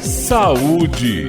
Saúde.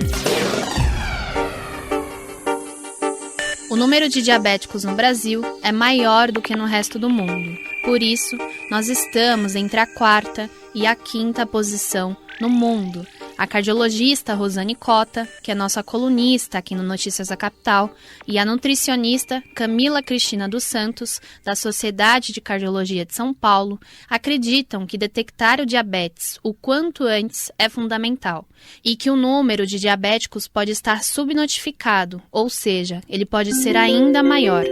O número de diabéticos no Brasil é maior do que no resto do mundo. Por isso, nós estamos entre a 4ª e a 5ª posição no mundo. A cardiologista Rosane Cota, que é nossa colunista aqui no Notícias da Capital, e a nutricionista Camila Cristina dos Santos, da Sociedade de Cardiologia de São Paulo, acreditam que detectar o diabetes o quanto antes é fundamental e que o número de diabéticos pode estar subnotificado, ou seja, ele pode ser ainda maior.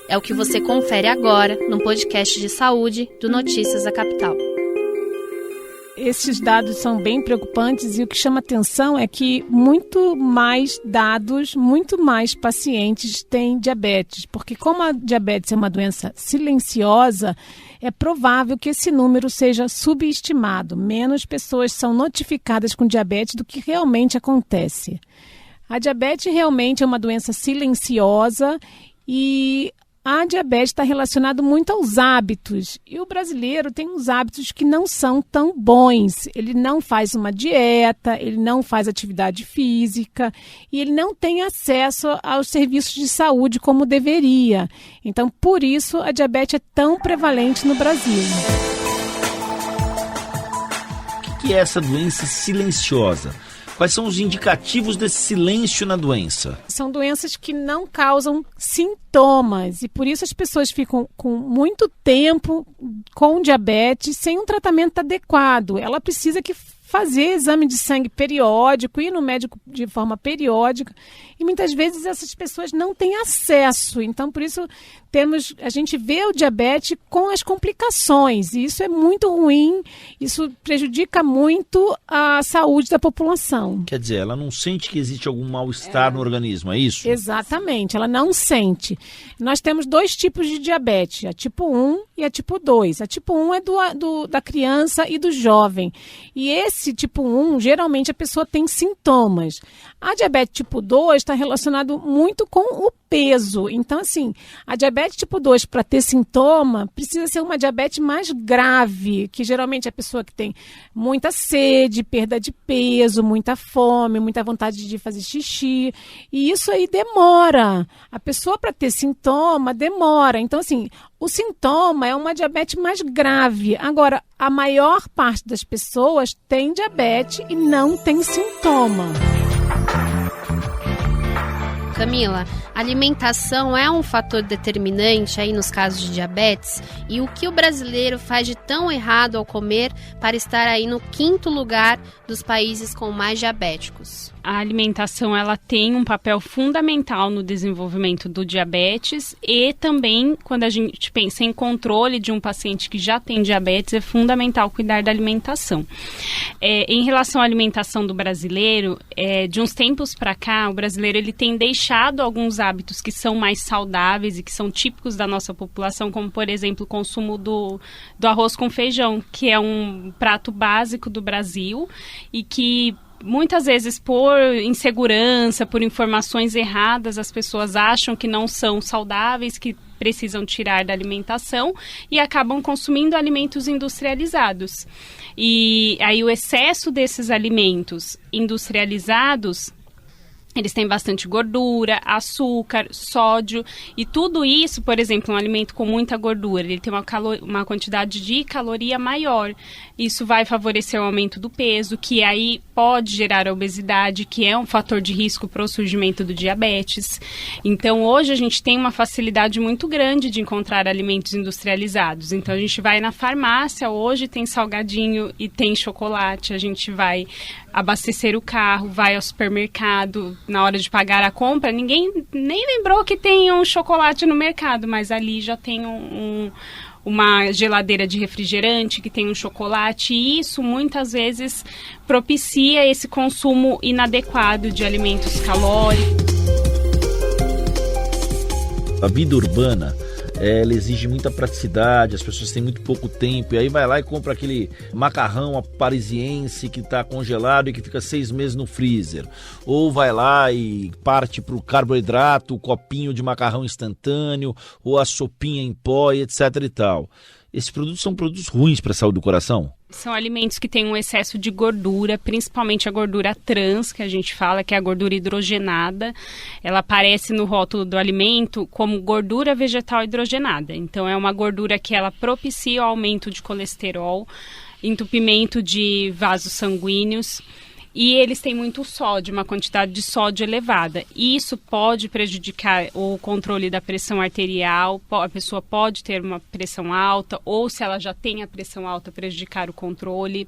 É o que você confere agora no podcast de saúde do Notícias da Capital. Esses dados são bem preocupantes e o que chama atenção é que muito mais pacientes têm diabetes, porque como a diabetes é uma doença silenciosa, é provável que esse número seja subestimado. Menos pessoas são notificadas com diabetes do que realmente acontece. A diabetes realmente é uma doença silenciosa e a diabetes está relacionada muito aos hábitos. E o brasileiro tem uns hábitos que não são tão bons. Ele não faz uma dieta, ele não faz atividade física e ele não tem acesso aos serviços de saúde como deveria. Então, por isso, a diabetes é tão prevalente no Brasil. O que é essa doença silenciosa? Quais são os indicativos desse silêncio na doença? São doenças que não causam sintomas e por isso as pessoas ficam com muito tempo com diabetes sem um tratamento adequado. Ela precisa fazer exame de sangue periódico, ir no médico de forma periódica e muitas vezes essas pessoas não têm acesso. Então, por isso, a gente vê o diabetes com as complicações e isso é muito ruim, isso prejudica muito a saúde da população. Quer dizer, ela não sente que existe algum mal-estar no organismo, é isso? Exatamente, ela não sente. Nós temos 2 tipos de diabetes, a tipo 1 e a tipo 2. A tipo 1 é da criança e do jovem. E esse tipo 1, geralmente a pessoa tem sintomas. A diabetes tipo 2 está relacionado muito com o peso. Então, assim, a diabetes tipo 2, para ter sintoma, precisa ser uma diabetes mais grave, que geralmente é a pessoa que tem muita sede, perda de peso, muita fome, muita vontade de fazer xixi. E isso aí demora. A pessoa, para ter sintoma, demora. Então, assim, o sintoma é uma diabetes mais grave. Agora, a maior parte das pessoas tem diabetes e não tem sintoma. Camila, a alimentação é um fator determinante aí nos casos de diabetes? E o que o brasileiro faz de tão errado ao comer para estar aí no 5º lugar dos países com mais diabéticos? A alimentação ela tem um papel fundamental no desenvolvimento do diabetes e também quando a gente pensa em controle de um paciente que já tem diabetes, é fundamental cuidar da alimentação. Em relação à alimentação do brasileiro, de uns tempos para cá, o brasileiro ele tem deixado alguns hábitos que são mais saudáveis e que são típicos da nossa população, como, por exemplo, o consumo do arroz com feijão, que é um prato básico do Brasil e que muitas vezes por insegurança, por informações erradas, as pessoas acham que não são saudáveis, que precisam tirar da alimentação e acabam consumindo alimentos industrializados. E aí o excesso desses alimentos industrializados, eles têm bastante gordura, açúcar, sódio e tudo isso, por exemplo, um alimento com muita gordura, ele tem uma quantidade de caloria maior. Isso vai favorecer o aumento do peso, que aí pode gerar a obesidade, que é um fator de risco para o surgimento do diabetes. Então, hoje a gente tem uma facilidade muito grande de encontrar alimentos industrializados. Então, a gente vai na farmácia, hoje tem salgadinho e tem chocolate, a gente vai abastecer o carro, vai ao supermercado, na hora de pagar a compra, ninguém nem lembrou que tem um chocolate no mercado, mas ali já tem uma geladeira de refrigerante que tem um chocolate e isso muitas vezes propicia esse consumo inadequado de alimentos calóricos. A vida urbana, ela exige muita praticidade, as pessoas têm muito pouco tempo, e aí vai lá e compra aquele macarrão parisiense que está congelado e que fica 6 meses no freezer. Ou vai lá e parte para o carboidrato, o copinho de macarrão instantâneo, ou a sopinha em pó, etc e tal. esses produtos são produtos ruins para a saúde do coração? São alimentos que têm um excesso de gordura, principalmente a gordura trans, que a gente fala, que é a gordura hidrogenada. Ela aparece no rótulo do alimento como gordura vegetal hidrogenada. Então, é uma gordura que ela propicia o aumento de colesterol, entupimento de vasos sanguíneos. E eles têm muito sódio, uma quantidade de sódio elevada. E isso pode prejudicar o controle da pressão arterial, a pessoa pode ter uma pressão alta, ou se ela já tem a pressão alta, prejudicar o controle.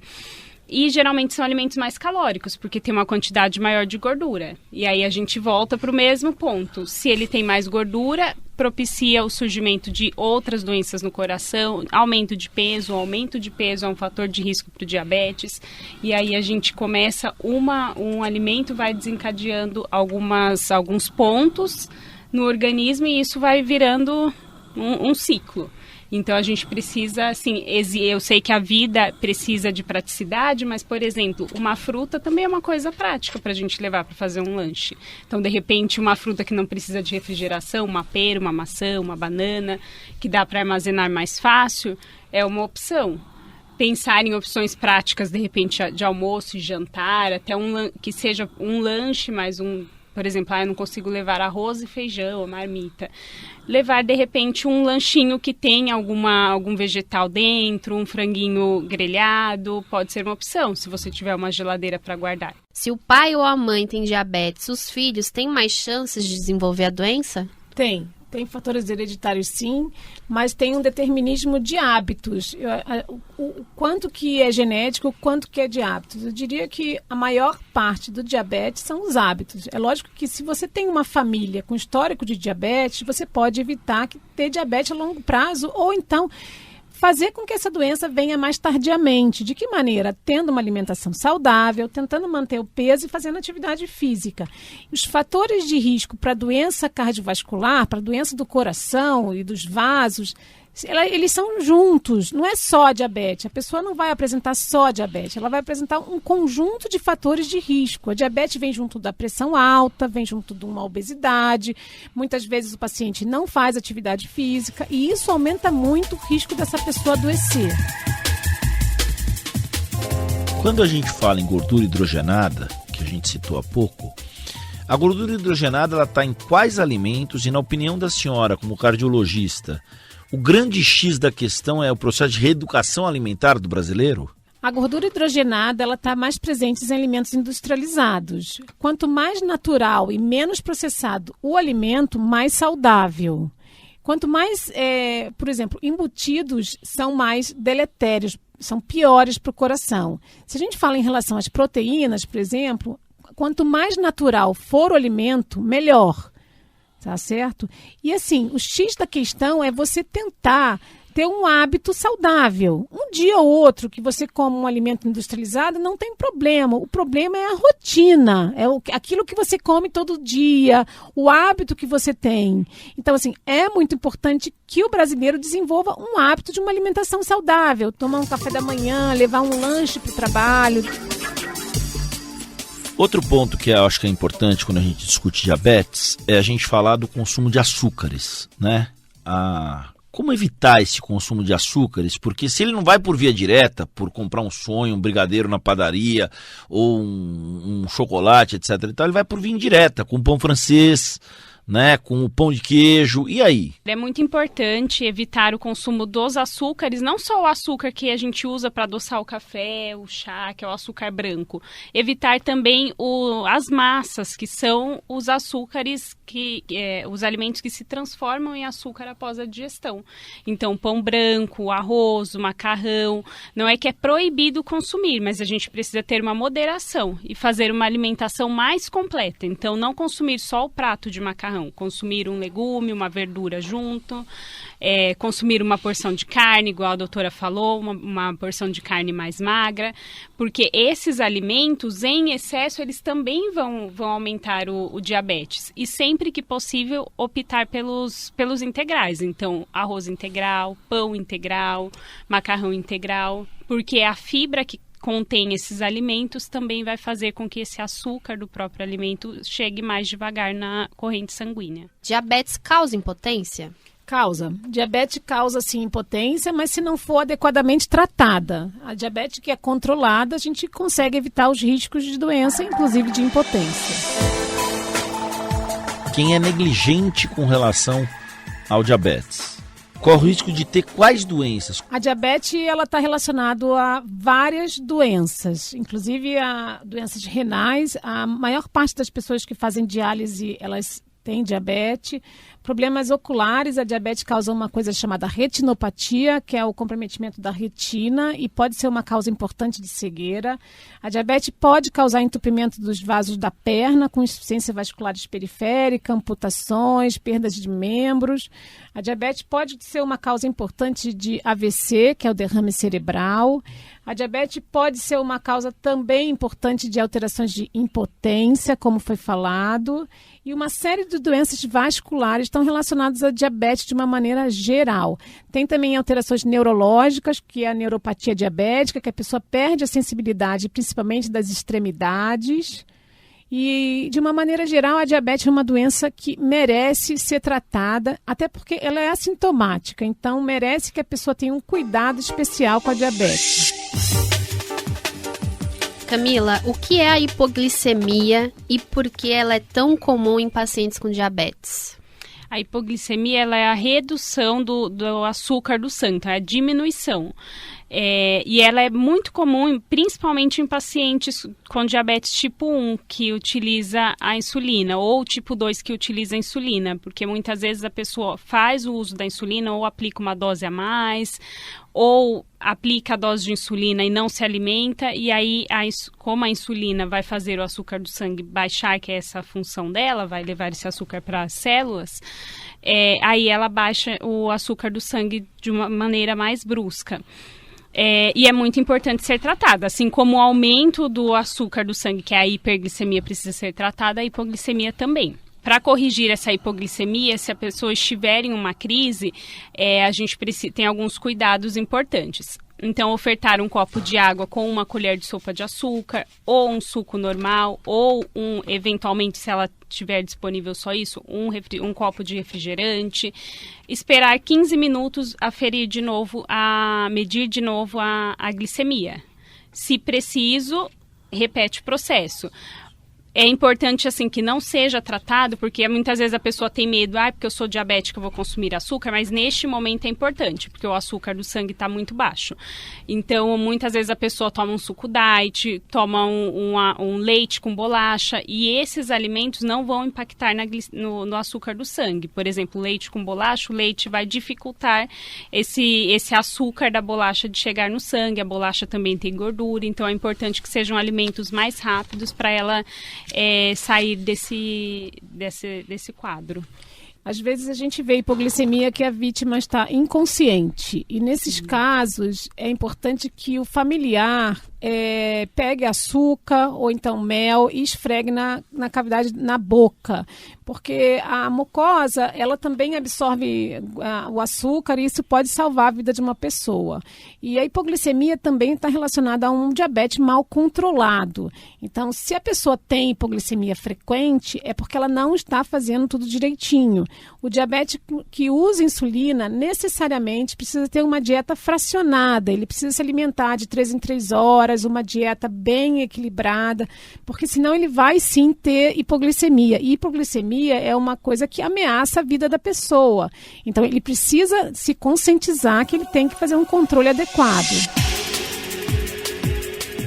E geralmente são alimentos mais calóricos, porque tem uma quantidade maior de gordura. E aí a gente volta para o mesmo ponto. Se ele tem mais gordura, propicia o surgimento de outras doenças no coração, aumento de peso. O aumento de peso é um fator de risco para o diabetes. E aí a gente começa, um alimento vai desencadeando alguns pontos no organismo e isso vai virando um ciclo. Então, a gente precisa, assim, eu sei que a vida precisa de praticidade, mas, por exemplo, uma fruta também é uma coisa prática para a gente levar para fazer um lanche. Então, de repente, uma fruta que não precisa de refrigeração, uma pera, uma maçã, uma banana, que dá para armazenar mais fácil, é uma opção. Pensar em opções práticas, de repente, de almoço e jantar, até que seja um lanche, mais por exemplo, eu não consigo levar arroz e feijão, marmita. Levar, de repente, um lanchinho que tenha algum vegetal dentro, um franguinho grelhado, pode ser uma opção, se você tiver uma geladeira para guardar. Se o pai ou a mãe tem diabetes, os filhos têm mais chances de desenvolver a doença? Tem fatores hereditários sim, mas tem um determinismo de hábitos. O quanto que é genético, o quanto que é de hábitos. Eu diria que a maior parte do diabetes são os hábitos. É lógico que se você tem uma família com histórico de diabetes, você pode evitar ter diabetes a longo prazo ou então fazer com que essa doença venha mais tardiamente. De que maneira? Tendo uma alimentação saudável, tentando manter o peso e fazendo atividade física. Os fatores de risco para doença cardiovascular, para doença do coração e dos vasos, eles são juntos, não é só diabetes. A pessoa não vai apresentar só diabetes, ela vai apresentar um conjunto de fatores de risco. A diabetes vem junto da pressão alta, vem junto de uma obesidade. Muitas vezes o paciente não faz atividade física e isso aumenta muito o risco dessa pessoa adoecer. Quando a gente fala em gordura hidrogenada, que a gente citou há pouco, a gordura hidrogenada está em quais alimentos e, na opinião da senhora, como cardiologista, o grande X da questão é o processo de reeducação alimentar do brasileiro? A gordura hidrogenada está mais presente em alimentos industrializados. Quanto mais natural e menos processado o alimento, mais saudável. Quanto mais, por exemplo, embutidos são mais deletérios, são piores para o coração. Se a gente fala em relação às proteínas, por exemplo, quanto mais natural for o alimento, melhor. Tá certo? E assim, o X da questão é você tentar ter um hábito saudável. Um dia ou outro que você come um alimento industrializado, não tem problema. O problema é a rotina, aquilo que você come todo dia, o hábito que você tem. Então, assim, é muito importante que o brasileiro desenvolva um hábito de uma alimentação saudável. Tomar um café da manhã, levar um lanche para o trabalho. Outro ponto que eu acho que é importante quando a gente discute diabetes é a gente falar do consumo de açúcares, né? Como evitar esse consumo de açúcares? Porque se ele não vai por via direta, por comprar um sonho, um brigadeiro na padaria ou um chocolate, etc. e tal, ele vai por via indireta, com pão francês, né, com o pão de queijo, e aí? É muito importante evitar o consumo dos açúcares, não só o açúcar que a gente usa para adoçar o café, o chá, que é o açúcar branco. Evitar também as massas, que são os açúcares, os alimentos que se transformam em açúcar após a digestão. Então, pão branco, o arroz, o macarrão, não é que é proibido consumir, mas a gente precisa ter uma moderação e fazer uma alimentação mais completa. Então, não consumir só o prato de macarrão, consumir um legume, uma verdura junto, consumir uma porção de carne, igual a doutora falou, uma porção de carne mais magra, porque esses alimentos, em excesso, eles também vão aumentar o diabetes. E sempre que possível, optar pelos integrais. Então, arroz integral, pão integral, macarrão integral, porque a fibra que contém esses alimentos também vai fazer com que esse açúcar do próprio alimento chegue mais devagar na corrente sanguínea. Diabetes causa impotência? Causa. Diabetes causa, sim, impotência, mas se não for adequadamente tratada. A diabetes que é controlada, a gente consegue evitar os riscos de doença, inclusive de impotência. Quem é negligente com relação ao diabetes, corre o risco de ter quais doenças? A diabetes está relacionada a várias doenças, inclusive a doenças renais. A maior parte das pessoas que fazem diálise, elas têm diabetes. Problemas oculares, a diabetes causa uma coisa chamada retinopatia, que é o comprometimento da retina e pode ser uma causa importante de cegueira. A diabetes pode causar entupimento dos vasos da perna, com insuficiência vascular periférica, amputações, perdas de membros. A diabetes pode ser uma causa importante de AVC, que é o derrame cerebral. A diabetes pode ser uma causa também importante de alterações de impotência, como foi falado. E uma série de doenças vasculares estão relacionadas à diabetes de uma maneira geral. Tem também alterações neurológicas, que é a neuropatia diabética, que a pessoa perde a sensibilidade, principalmente das extremidades. E, de uma maneira geral, a diabetes é uma doença que merece ser tratada, até porque ela é assintomática. Então, merece que a pessoa tenha um cuidado especial com a diabetes. Camila, o que é a hipoglicemia e por que ela é tão comum em pacientes com diabetes? A hipoglicemia ela é a redução do açúcar do sangue, é a diminuição. E ela é muito comum, principalmente em pacientes com diabetes tipo 1, que utiliza a insulina, ou tipo 2, que utiliza a insulina, porque muitas vezes a pessoa faz o uso da insulina ou aplica uma dose a mais, ou aplica a dose de insulina e não se alimenta, e aí, como a insulina vai fazer o açúcar do sangue baixar, que é essa função dela, vai levar esse açúcar para as células, aí ela baixa o açúcar do sangue de uma maneira mais brusca. E é muito importante ser tratada, assim como o aumento do açúcar do sangue, que é a hiperglicemia, precisa ser tratada, a hipoglicemia também. Para corrigir essa hipoglicemia, se a pessoa estiver em uma crise, a gente tem alguns cuidados importantes. Então, ofertar um copo de água com uma colher de sopa de açúcar, ou um suco normal, ou eventualmente, se ela tiver disponível só isso, um copo de refrigerante. Esperar 15 minutos a medir de novo a glicemia. Se preciso, repete o processo. É importante, assim, que não seja tratado, porque muitas vezes a pessoa tem medo, porque eu sou diabética, eu vou consumir açúcar, mas neste momento é importante, porque o açúcar do sangue está muito baixo. Então, muitas vezes a pessoa toma um suco diet, toma um leite com bolacha, e esses alimentos não vão impactar no açúcar do sangue. Por exemplo, leite com bolacha, o leite vai dificultar esse açúcar da bolacha de chegar no sangue, a bolacha também tem gordura, então é importante que sejam alimentos mais rápidos para ela sair desse quadro. Às vezes a gente vê hipoglicemia que a vítima está inconsciente. E nesses casos é importante que o familiar pegue açúcar ou então mel e esfregue na cavidade, na boca. Porque a mucosa, ela também absorve o açúcar e isso pode salvar a vida de uma pessoa. E a hipoglicemia também está relacionada a um diabetes mal controlado. Então, se a pessoa tem hipoglicemia frequente, é porque ela não está fazendo tudo direitinho. O diabético que usa insulina necessariamente precisa ter uma dieta fracionada. Ele precisa se alimentar de 3 em 3 horas, uma dieta bem equilibrada, porque senão ele vai sim ter hipoglicemia. E hipoglicemia é uma coisa que ameaça a vida da pessoa. Então ele precisa se conscientizar que ele tem que fazer um controle adequado.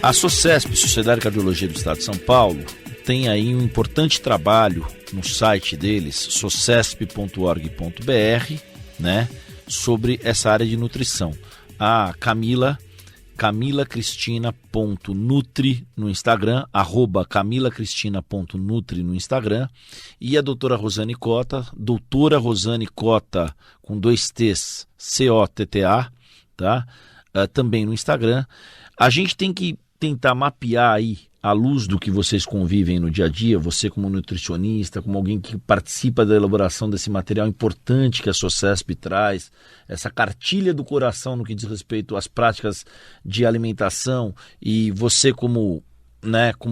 A SOCESP, Sociedade de Cardiologia do Estado de São Paulo, tem aí um importante trabalho no site deles, socesp.org.br, né, sobre essa área de nutrição. A camilacristina.nutri no Instagram, @camilacristina.nutri no Instagram, e a doutora Rosane Cotta, com 2 T's, COTTA, tá? Também no Instagram. A gente tem que tentar mapear aí, à luz do que vocês convivem no dia a dia, você como nutricionista, como alguém que participa da elaboração desse material importante que a SOCESP traz, essa cartilha do coração no que diz respeito às práticas de alimentação, e você como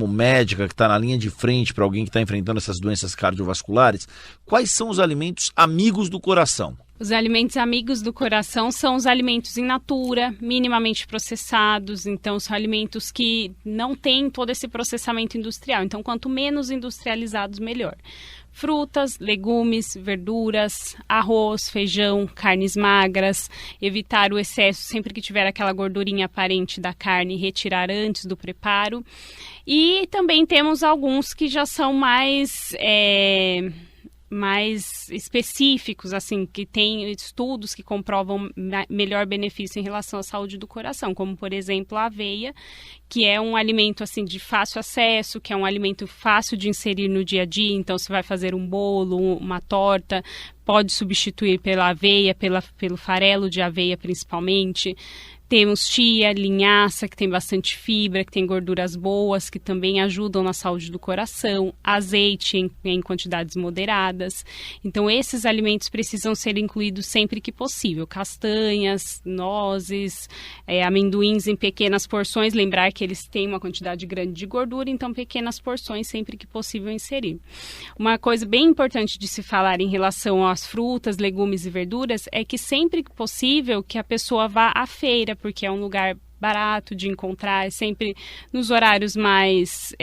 médica que está na linha de frente para alguém que está enfrentando essas doenças cardiovasculares, quais são os alimentos amigos do coração? Os alimentos amigos do coração são os alimentos in natura, minimamente processados. Então, são alimentos que não têm todo esse processamento industrial. Então, quanto menos industrializados, melhor. Frutas, legumes, verduras, arroz, feijão, carnes magras, evitar o excesso sempre que tiver aquela gordurinha aparente da carne, retirar antes do preparo. E também temos alguns que já são mais específicos, assim, que tem estudos que comprovam melhor benefício em relação à saúde do coração, como, por exemplo, a aveia, que é um alimento, assim, de fácil acesso, que é um alimento fácil de inserir no dia a dia. Então, você vai fazer um bolo, uma torta, pode substituir pela aveia, pelo farelo de aveia, principalmente. Temos chia, linhaça, que tem bastante fibra, que tem gorduras boas, que também ajudam na saúde do coração, azeite em quantidades moderadas. Então, esses alimentos precisam ser incluídos sempre que possível. Castanhas, nozes, amendoins em pequenas porções. Lembrar que eles têm uma quantidade grande de gordura, então pequenas porções sempre que possível inserir. Uma coisa bem importante de se falar em relação às frutas, legumes e verduras é que sempre que possível que a pessoa vá à feira, porque é um lugar barato de encontrar, sempre nos horários mais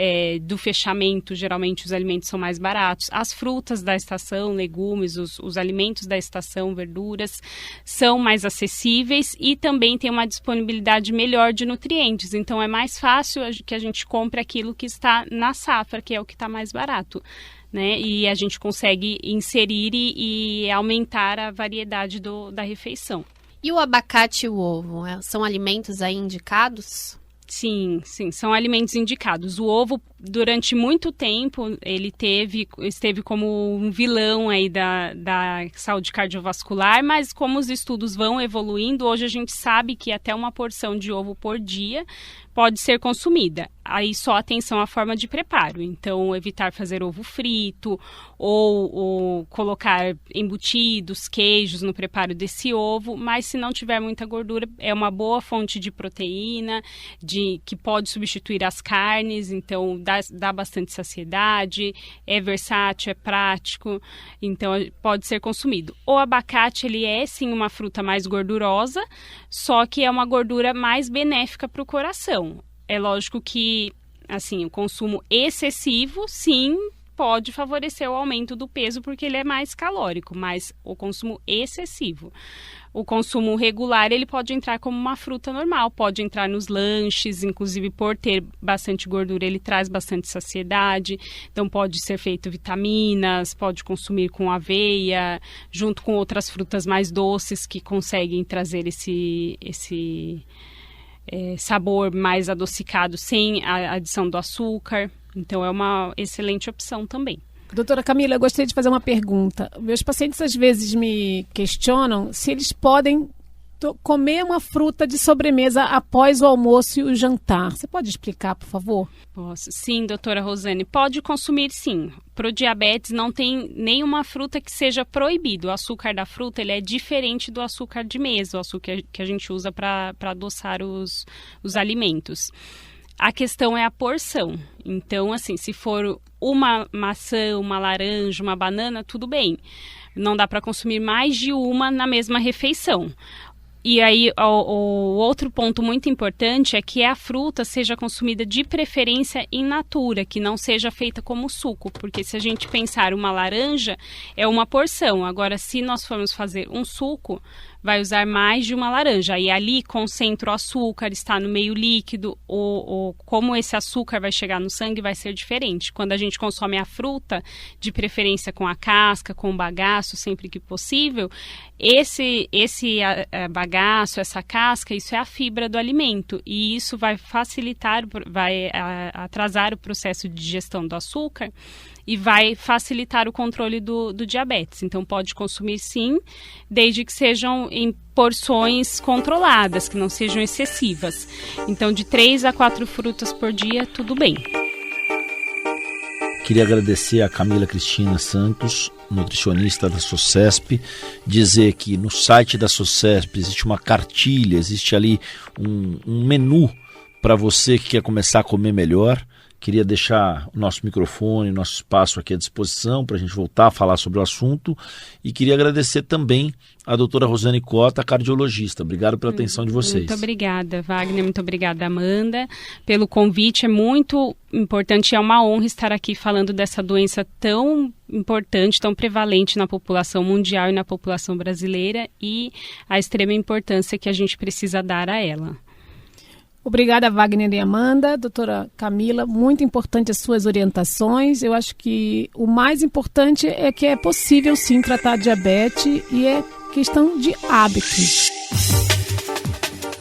do fechamento, geralmente os alimentos são mais baratos. As frutas da estação, legumes, os alimentos da estação, verduras, são mais acessíveis e também tem uma disponibilidade melhor de nutrientes. Então é mais fácil que a gente compre aquilo que está na safra, que é o que está mais barato, né? E a gente consegue inserir e aumentar a variedade da refeição. E o abacate e o ovo, são alimentos aí indicados? Sim, são alimentos indicados. O ovo, durante muito tempo, ele esteve como um vilão aí da saúde cardiovascular, mas como os estudos vão evoluindo, hoje a gente sabe que até uma porção de ovo por dia pode ser consumida. Aí só atenção à forma de preparo. Então, evitar fazer ovo frito ou colocar embutidos, queijos no preparo desse ovo. Mas se não tiver muita gordura, é uma boa fonte de proteína, que pode substituir as carnes. Então, dá bastante saciedade, é versátil, é prático. Então, pode ser consumido. O abacate, ele é sim uma fruta mais gordurosa, só que é uma gordura mais benéfica para o coração. É lógico que, assim, o consumo excessivo, sim, pode favorecer o aumento do peso, porque ele é mais calórico, mas o consumo excessivo. O consumo regular, ele pode entrar como uma fruta normal, pode entrar nos lanches, inclusive por ter bastante gordura, ele traz bastante saciedade, então pode ser feito vitaminas, pode consumir com aveia, junto com outras frutas mais doces que conseguem trazer esse sabor mais adocicado sem a adição do açúcar. Então é uma excelente opção também. Doutora Camila, eu gostaria de fazer uma pergunta. Meus pacientes às vezes me questionam se eles podem comer uma fruta de sobremesa após o almoço e o jantar. Você pode explicar, por favor? Posso. Sim, doutora Rosane, pode consumir sim. Para o diabetes não tem nenhuma fruta que seja proibido. O açúcar da fruta ele é diferente do açúcar de mesa, o açúcar que a gente usa para adoçar os alimentos. A questão é a porção. Então, assim, se for uma maçã, uma laranja, uma banana, tudo bem. Não dá para consumir mais de uma na mesma refeição. E aí, o outro ponto muito importante é que a fruta seja consumida de preferência in natura, que não seja feita como suco, porque se a gente pensar uma laranja, é uma porção. Agora, se nós formos fazer um suco, vai usar mais de uma laranja. E ali concentra o açúcar, está no meio líquido, como esse açúcar vai chegar no sangue vai ser diferente. Quando a gente consome a fruta, de preferência com a casca, com o bagaço, sempre que possível, esse bagaço, essa casca, isso é a fibra do alimento. E isso vai facilitar, vai atrasar o processo de digestão do açúcar e vai facilitar o controle do diabetes. Então, pode consumir sim, desde que sejam em porções controladas, que não sejam excessivas. Então, de 3 a 4 frutas por dia, tudo bem. Queria agradecer a Camila Cristina Santos, nutricionista da SOCESP, dizer que no site da SOCESP existe uma cartilha, existe ali um menu para você que quer começar a comer melhor, Queria deixar o nosso microfone, nosso espaço aqui à disposição para a gente voltar a falar sobre o assunto. E queria agradecer também a doutora Rosane Cota, cardiologista. Obrigado pela atenção de vocês. Muito obrigada, Wagner. Muito obrigada, Amanda, pelo convite. É muito importante, é uma honra estar aqui falando dessa doença tão importante, tão prevalente na população mundial e na população brasileira e a extrema importância que a gente precisa dar a ela. Obrigada, Wagner e Amanda. Doutora Camila, muito importante as suas orientações. Eu acho que o mais importante é que é possível, sim, tratar diabetes e é questão de hábitos.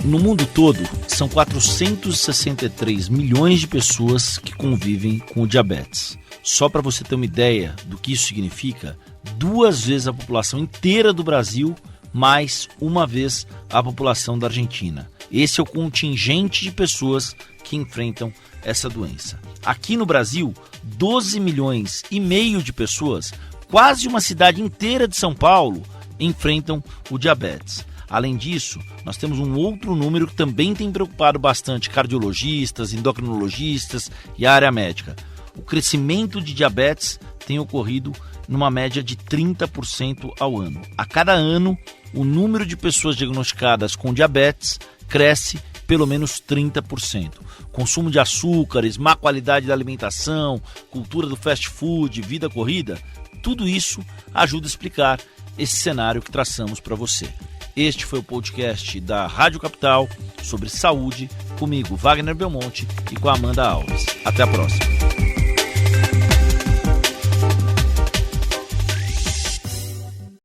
No mundo todo, são 463 milhões de pessoas que convivem com o diabetes. Só para você ter uma ideia do que isso significa, 2 vezes a população inteira do Brasil, mais 1 vez a população da Argentina. Esse é o contingente de pessoas que enfrentam essa doença. Aqui no Brasil, 12 milhões e meio de pessoas, quase uma cidade inteira de São Paulo, enfrentam o diabetes. Além disso, nós temos um outro número que também tem preocupado bastante cardiologistas, endocrinologistas e a área médica. O crescimento de diabetes tem ocorrido numa média de 30% ao ano. A cada ano, o número de pessoas diagnosticadas com diabetes cresce pelo menos 30%. Consumo de açúcares, má qualidade da alimentação, cultura do fast food, vida corrida, tudo isso ajuda a explicar esse cenário que traçamos para você. Este foi o podcast da Rádio Capital sobre saúde, comigo, Wagner Belmonte, e com a Amanda Alves. Até a próxima.